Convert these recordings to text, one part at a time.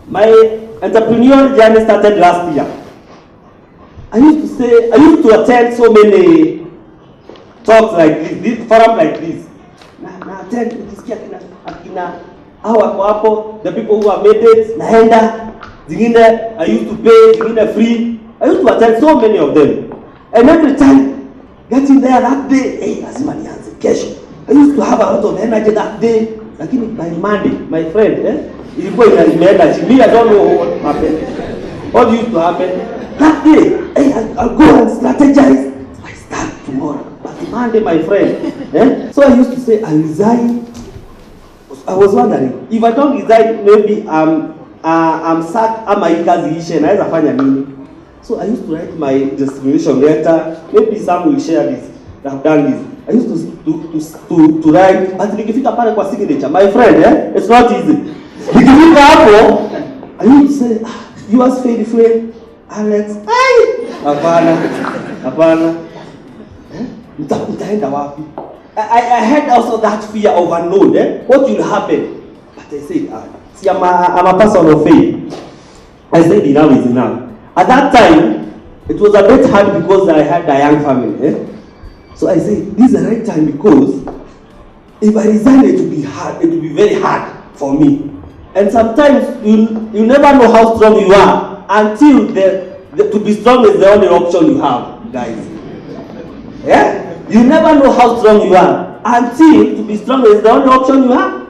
My entrepreneurial journey started last year. I used to attend so many talks like this forum like this. Na attend nikisikia akina hao wako hapo, the people who have made it, naenda, zingine I used to pay, zingine free. I used to attend so many of them. And every time getting there that day, lazima nianze kesho. I used to have a lot of energy that day. Lakini by Monday, my friend, ilikuwa imeenda chini. I don't know what happened. What used to happen? That day, I'll go and strategize. I start tomorrow. But Monday, my friend, so I used to say, I resign. I was wondering, if I don't resign, maybe I'm sacked, ama hii kazi ishe, naweza fanya nini? So I used to write my resignation letter. Maybe some will share this. I have done this. I used to write, but nikifika pale kwa signature, my friend, it's not easy. Nikifika hapo, I used to say, yours faithfully, Alex. Hapana. Utaenda wapi? I had also that fear of unknown. What will happen? But I said, see, I'm a person of faith. I said, enough is enough. At that time, it was a bit hard because I had a young family. So I said, this is the right time because if I resign, it will be hard. It will be very hard for me. And sometimes you never know how strong you are until to be strong is the only option you have, guys. Yeah? You never know how strong you are until to be strong is the only option you have.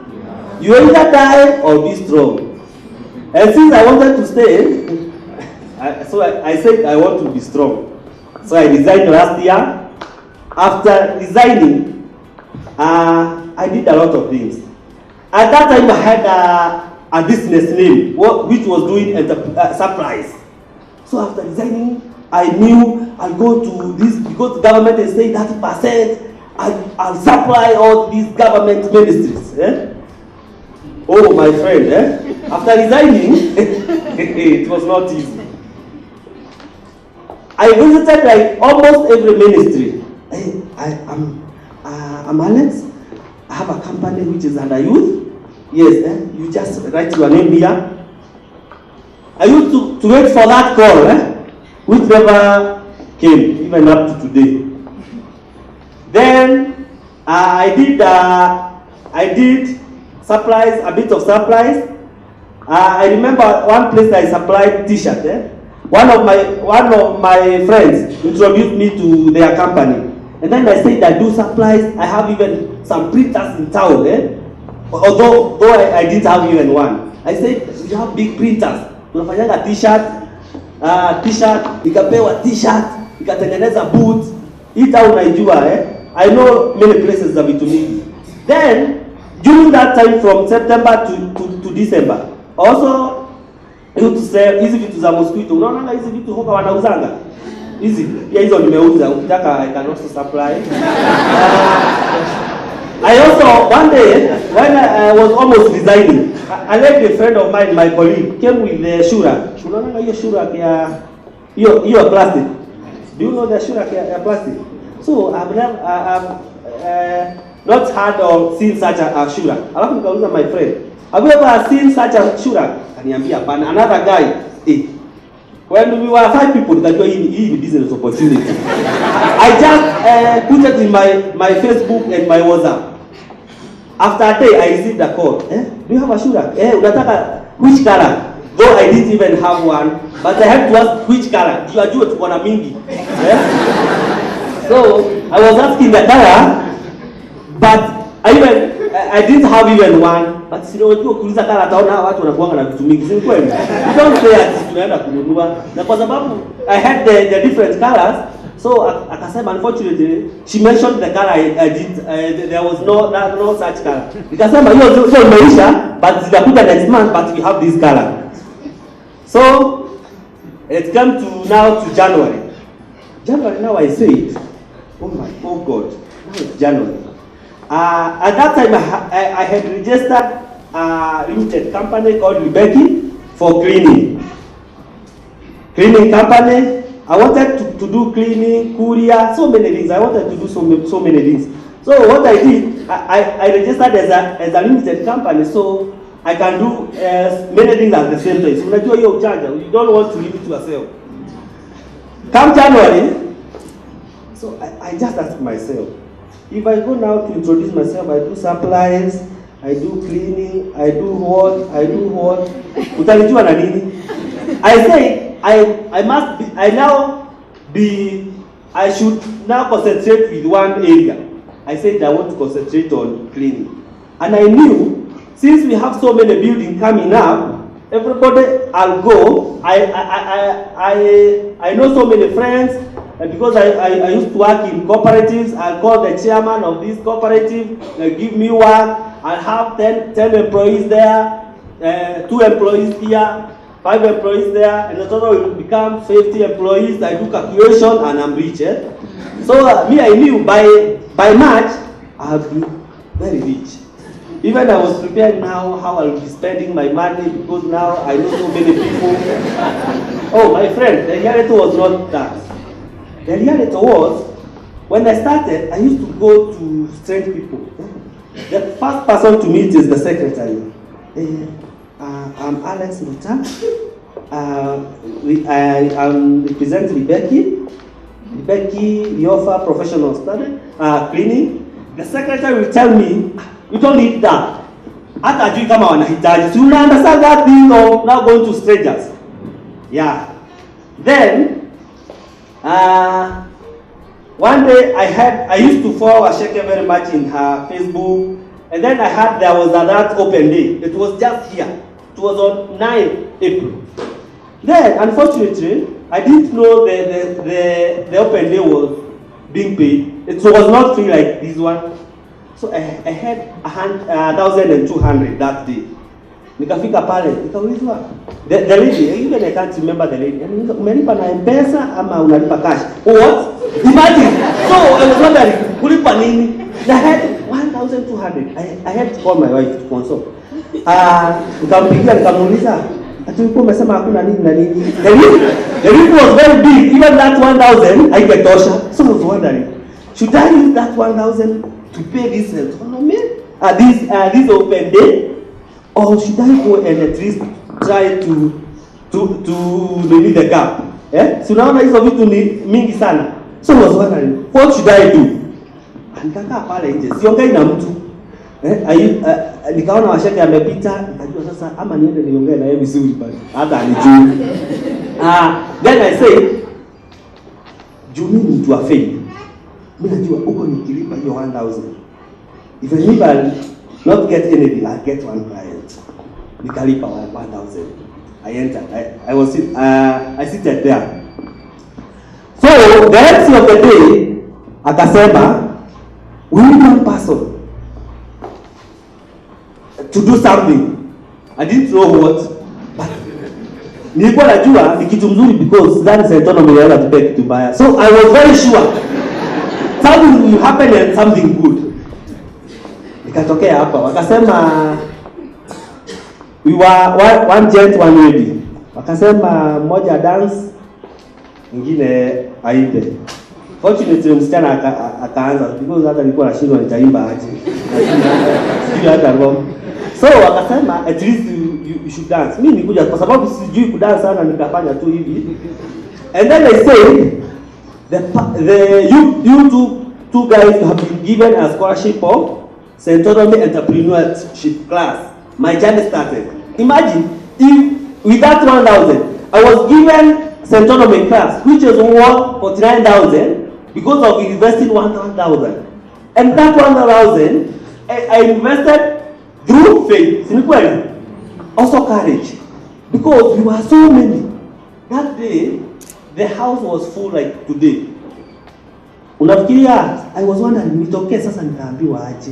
You either die or be strong. And since I wanted to stay, I said I want to be strong. So I resigned last year. After resigning, I did a lot of things. At that time, I had a business name, which was doing supplies. So after resigning, I knew I'll go to this, because the government is saying 30%, I'll supply all these government ministries. Oh, my friend, after resigning, it was not easy. I visited like almost every ministry. I'm Alex. I have a company which is under youth. Yes, you just write your name here. I used to wait for that call, which never came, even up to today. Then I did supplies, a bit of supplies. I remember one place I supplied T-shirt. One of my friends introduced me to their company. And then I said I do supplies. I have even some printers in town. Although I didn't have even one. I said you have big printers. Tunafanyanga t-shirt, ikapewa t-shirt, ikatengeneza boots. Hii town naijua. I know many places za vitu mingi. Then during that time from September to December, also I used to sell hizi vitu za mosquito. Unaona hizi vitu hoka wanauzanga. Hizi pia hizo nimeuza, ukitaka I can also supply. I also one day when I was almost resigning, I let a friend of mine, my colleague, came with the shurak. Unaona hiyo shurak ya hiyo plastic. Do you know the shurak ya plastic? So I've not heard or seen such a shurak. Alafu nikauliza my friend, have you ever seen such a shurak? Kaniambia hapana. Another guy, when we were 5 people, that were in business opportunity. I just put it in my Facebook and my WhatsApp. After a day, I received a call. Do you have a shurak? Unataka which color? Though I didn't even have one, but I had to ask which color. You are doing it for a mingi. So I was asking the color, but I didn't have even one. But sio watu kuuliza kala taona watu wanakuanga na vitu mingi. Si kweli? You don't say ati tunaenda kununua. Na kwa sababu I had the different colors, so akasema unfortunately she mentioned the color I did there was no such color. Nikasema hiyo sio imeisha, but zitakuja next month, but we have this color. So it came to now to January. January now I say, oh God, now it's January. At that time, I had registered a limited company called Rebecca for cleaning. Cleaning company. I wanted to do cleaning, courier, so many things. I wanted to do so many things. So what I did, I registered as a limited company. So I can do many things at the same time. So unajua hiyo ujanja, you don't want to leave it to yourself. Come January, so I just ask myself, if I go now to introduce myself, I do supplies, I do cleaning, I do what, utalijua na nini? I say, I should now concentrate with one area. I said I want to concentrate on cleaning. And I knew, since we have so many buildings coming up, everybody I'll go. I know so many friends, and because I used to work in cooperatives, I'll call the chairman of this cooperative, they'll give me work. I'll have 10 employees there, 2 employees here, 5 employees there, and the total will become 50 employees. I do calculation and I'm rich. So me, I knew by March, I'll be very rich. Even I was prepared now how I'll be spending my money, because now I know so many people. Oh, my friend, the reality was not that. The reality was, when I started, I used to go to strange people. The first person to meet is the secretary. I'm Alex Nduta. I'm representing Becky. We offer professional study, cleaning. The secretary will tell me, you don't need that. Hata jui kama wanahitaji. So you understand that thing of now going to strangers. Yeah. Then, one day I used to follow Asheke very much in her Facebook, and then I heard there was that open day. It was just here. It was on 9 April. Then, unfortunately, I didn't know the open day was being paid. It was not free like this one. So I had 1,200 that day. Nikafika pale, nikaulizwa. The lady, even I can't remember the lady. Umelipa na M-Pesa ama unalipa cash? What? Imagine. So I was wondering, kulipa nini? I had 1,200. I had to call my wife to console. Nikampigia nikamuuliza, atulipo umesema hakuna nini na nini. The list was very big. Even that 1,000 haiketosha. So I was wondering, should I use that 1,000 to pay this Centonomy, this open day, or should I go and at least try to maybe the gap? So now hizo vitu ni mingi sana. So I was wondering, what should I do? Nikakaa pale nje, siongei na mtu. Nikaona Washeke amepita, nikajua sasa ama niende niongee na yeye vizuri pale. Hata anijui. Then I say, Juni ni mtu afei. Mimi najua uko nikilipa hiyo 1,000. If I not get anything, I'll get one client. Nikalipa 1,000. I entered. I seated there. So the MC of the day akasema, we need one person to do something. I didn't know what, but nilikuwa najua ni kitu mzuri because that Centonomy inaweza tupea kitu baya. So I was very sure something will happen and something good. Nikatokea hapa, wakasema we were one gent one lady. Wakasema mmoja dance, mwingine aimbe. Fortunately msichana akaanza because hata nilikuwa nashindwa nitaimba aje. Sijui hata ngoma. So wakasema at least you should dance. Mimi nikuja kwa sababu sijui kudance sana, nikafanya tu hivi. And then they say you two guys have been given a scholarship of Centonomy entrepreneurship class. My journey started. Imagine if with that 1,000 I was given Centonomy class, which is worth 49,000 because of investing 1,000. And that 1,000 I invested through faith, also courage, because we were so many. That day, the house was full like today. Unafikiria, I was wondering, nitokee sasa nitaambiwa aje.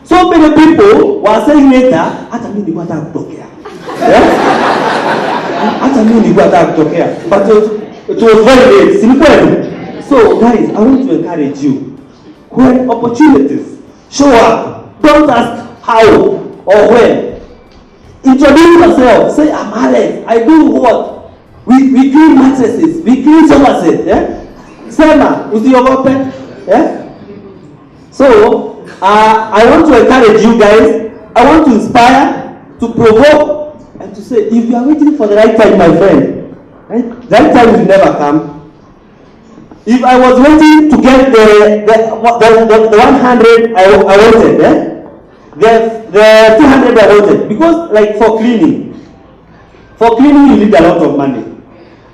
So many people were saying later, hata mimi nilikuwa nataka kutokea. Hata mimi nilikuwa nataka kutokea. But it was very late. So guys, I want to encourage you. When opportunities show up, don't ask how or when. Introduce yourself. Say, I'm Alex. I do what? We clean mattresses. We clean sofas. Sema, usiogope. So, I want to encourage you guys. I want to inspire to provoke and to say, if you are waiting for the right time, my friend, right? The right time will never come. If I was waiting to get the 100 I wanted, the 200 I wanted, because like for cleaning you need a lot of money.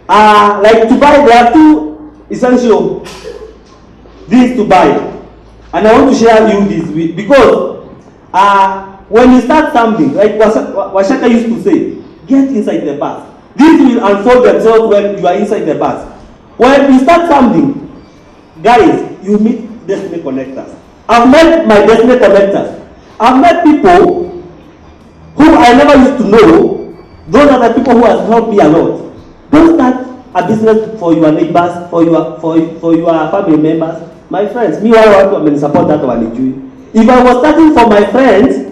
Like to buy, there are two essential things to buy, and I want to share you this with, because when you start something, like Washaka used to say, get inside the bus. This will unfold themselves when you are inside the bus. When you start something, guys, you meet destiny connectors. I've met my destiny connectors. I've met people who I never used to know. Those are the people who have helped me a lot. Don't start a business for your neighbors, for your family members. My friends, me, I want to support that one. If I was starting for my friends,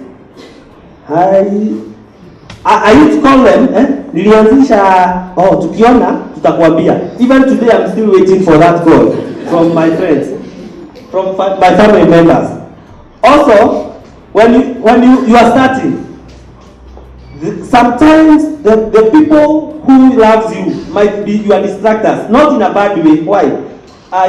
I used to call them, nilianzisha, tukiona, tutakwambia. Even today, I'm still waiting for that call from my friends, from my family members. Also, when you are starting, sometimes the people who loves you might be your distractors, not in a bad way. Why?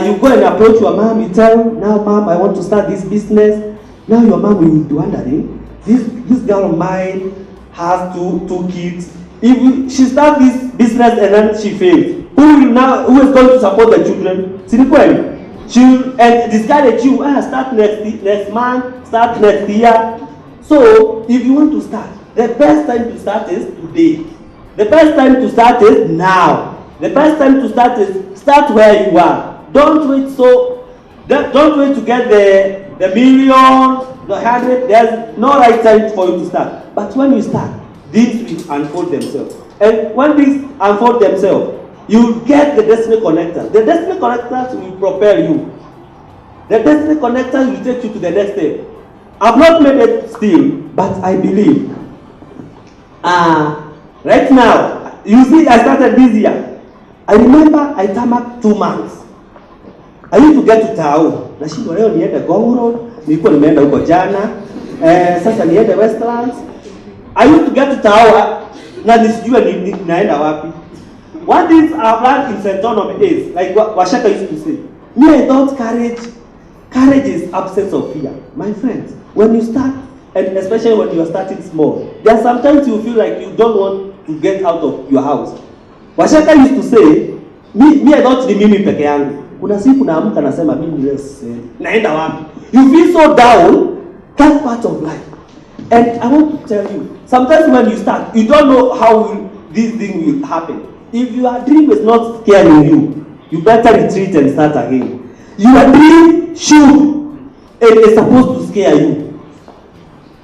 You go and approach your mom, you tell, now mom, I want to start this business. Now your mom will be wondering, this girl of mine has two kids. If she starts this business and then she fails, who is going to support the children? She will discourage you. Start next month, start next year. So if you want to start, the best time to start is today. The best time to start is now. The best time to start is start where you are. Don't wait to get the million, the 100. There's no right time for you to start. But when you start, these will unfold themselves. And when these unfold themselves, you get the destiny connectors. The destiny connectors will propel you. The destiny connectors will take you to the next step. I've not made it still, but I believe. Right now, you see, I started this year. I remember I tamak 2 months. I used to get to Tao. Nashindwa leo niende Gong Road, nilikuwa nimeenda huko jana. Sasa niende Westlands. I used to get to Tao na nisijua naenda wapi. What things I've learned in Centonomy is, like what Washaka used to say, me, I thought courage is absence of fear. My friends, when you start, and especially when you are starting small, there are sometimes you feel like you don't want to get out of your house. Washaka used to say, me I thought ni mimi peke yangu. Kuna siku naamka nasema mimi naenda wapi? You feel so down. That's part of life. And I want to tell you, sometimes when you start, you don't know how this thing will happen. If your dream is not scaring you, you better retreat and start again. Your dream is supposed to scare you.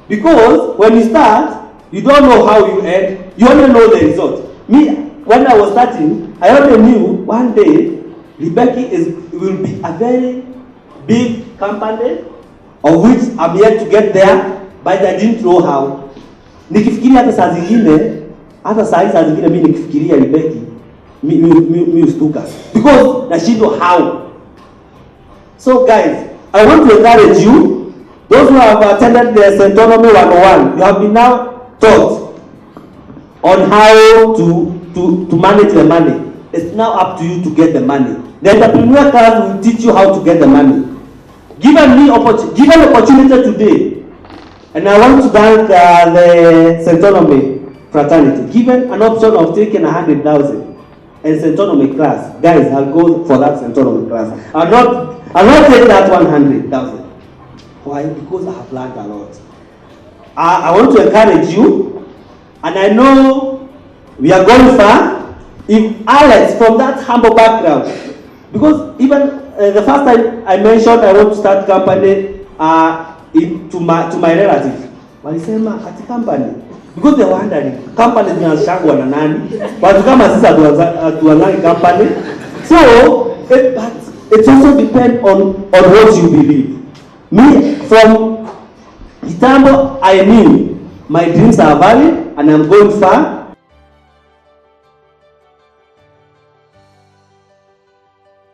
Because when you start, you don't know how you end. You only know the result. Me, when I was starting, I only knew one day, Rebecca will be a very big company, of which I'm yet to get there, but I didn't know how. Nikifikiria hata saa zingine mimi nikifikiria Rebecca, mi ustuka. Because nashindwa how. So guys, I want to encourage you, those who have attended the Centonomy 101, you have been now taught on how to manage the money. It's now up to you to get the money. The entrepreneur class will teach you how to get the money. Given opportunity today, and I want to thank the Centonomy fraternity, given an option of taking 100,000 and Centonomy class. Guys, I'll go for that Centonomy class. I'll not take that 100,000. Why? Because I have learned a lot. I want to encourage you, and I know we are going far. If Alex, from that humble background, because even the first time I mentioned I want to start company to my relatives, walisema ati company, because they were wondering company zinashangwa na nani, watu kama sisi hatuanzangi company. So it also depends on what you believe. Me, from Kitambo, I knew my dreams are valid and I'm going far.